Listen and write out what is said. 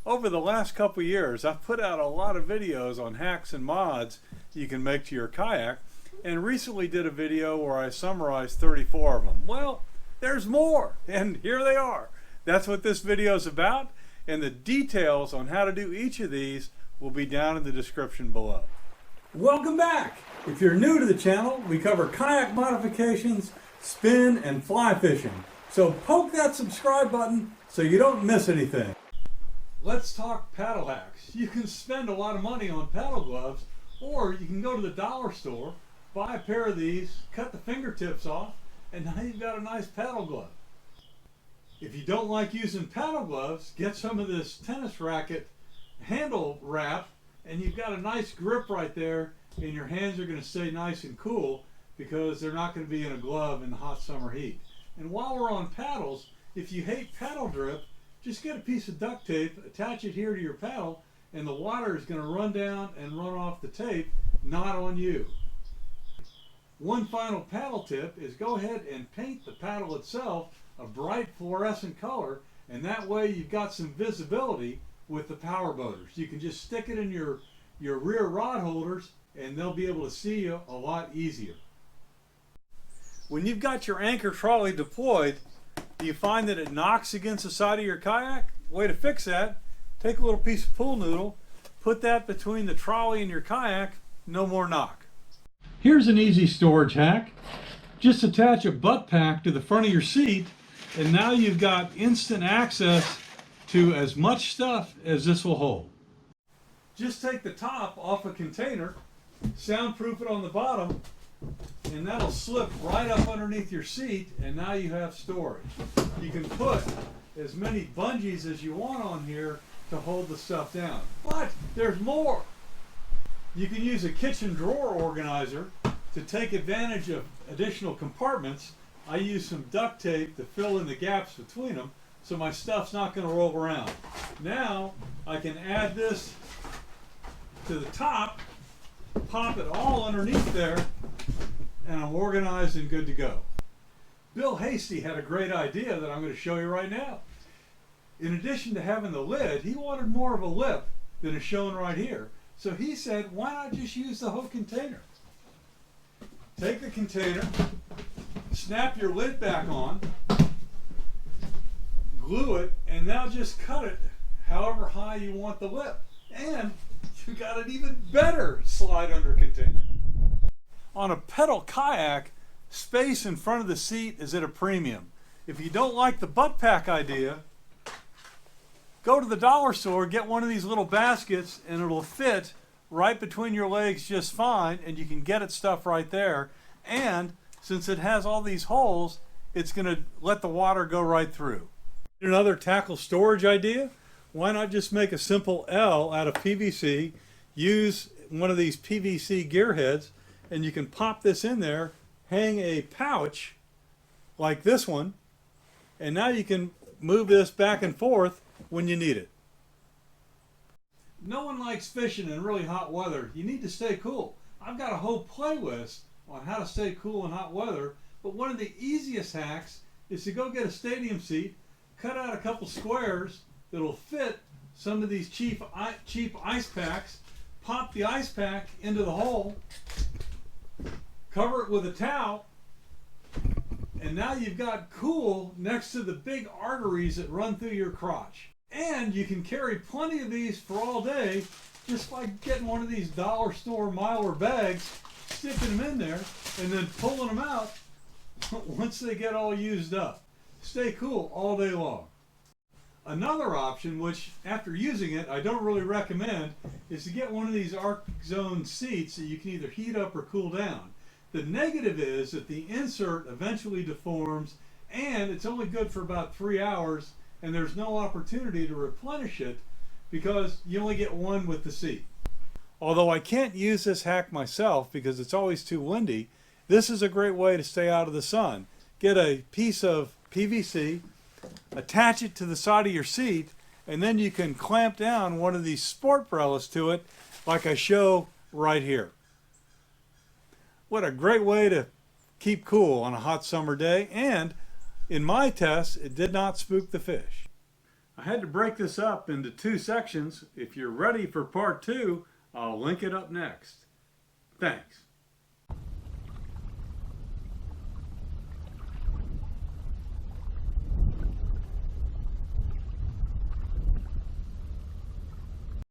Over the last couple years, I've put out a lot of videos on hacks and mods you can make to your kayak, and recently did a video where I summarized 34 of them. Well, there's more, and here they are. That's what this video is about, and the details on how to do each of these will be down in the description below. Welcome back! If you're new to the channel, we cover kayak modifications, spin, and fly fishing. So poke that subscribe button so you don't miss anything. Let's talk paddle hacks. You can spend a lot of money on paddle gloves, or you can go to the dollar store, buy a pair of these, cut the fingertips off, and now you've got a nice paddle glove. If you don't like using paddle gloves, get some of this tennis racket handle wrap, and you've got a nice grip right there, and your hands are going to stay nice and cool because they're not going to be in a glove in the hot summer heat. And while we're on paddles, if you hate paddle drip, just get a piece of duct tape, attach it here to your paddle, and the water is going to run down and run off the tape, not on you. One final paddle tip is go ahead and paint the paddle itself a bright fluorescent color, and that way you've got some visibility with the power boaters. You can just stick it in your rear rod holders and they'll be able to see you a lot easier. When you've got your anchor trolley deployed, do you find that it knocks against the side of your kayak? Way to fix that, take a little piece of pool noodle, put that between the trolley and your kayak, no more knock. Here's an easy storage hack. Just attach a butt pack to the front of your seat, and now you've got instant access to as much stuff as this will hold. Just take the top off a container, soundproof it on the bottom, and that'll slip right up underneath your seat, and now you have storage. You can put as many bungees as you want on here to hold the stuff down. But there's more. You can use a kitchen drawer organizer to take advantage of additional compartments. I use some duct tape to fill in the gaps between them so my stuff's not going to roll around. Now I can add this to the top, pop it all underneath there, and I'm organized and good to go. Bill Hasty had a great idea that I'm going to show you right now. In addition to having the lid, he wanted more of a lip than is shown right here. So he said, why not just use the whole container? Take the container, snap your lid back on, glue it, and now just cut it however high you want the lip. And you got an even better slide under container. On a pedal kayak, space in front of the seat is at a premium. If you don't like the butt pack idea, go to the dollar store, get one of these little baskets, and it'll fit right between your legs just fine, and you can get it stuff right there. And since it has all these holes, it's going to let the water go right through. Another tackle storage idea? Why not just make a simple L out of PVC, use one of these PVC gear heads, and you can pop this in there, hang a pouch like this one, and now you can move this back and forth when you need it. No one likes fishing in really hot weather. You need to stay cool. I've got a whole playlist on how to stay cool in hot weather, but one of the easiest hacks is to go get a stadium seat, cut out a couple squares that'll fit some of these cheap ice packs, pop the ice pack into the hole, cover it with a towel, and now you've got cool next to the big arteries that run through your crotch. And you can carry plenty of these for all day just by getting one of these dollar store miler bags, sticking them in there, and then pulling them out once they get all used up. Stay cool all day long. Another option, which after using it I don't really recommend, is to get one of these Arc Zone seats that you can either heat up or cool down. The negative is that the insert eventually deforms, and it's only good for about 3 hours, and there's no opportunity to replenish it because you only get one with the seat. Although I can't use this hack myself because it's always too windy, this is a great way to stay out of the sun. Get a piece of PVC, attach it to the side of your seat, and then you can clamp down one of these sport umbrellas to it like I show right here. What a great way to keep cool on a hot summer day, and in my tests, it did not spook the fish. I had to break this up into 2 sections. If you're ready for part 2, I'll link it up next. Thanks.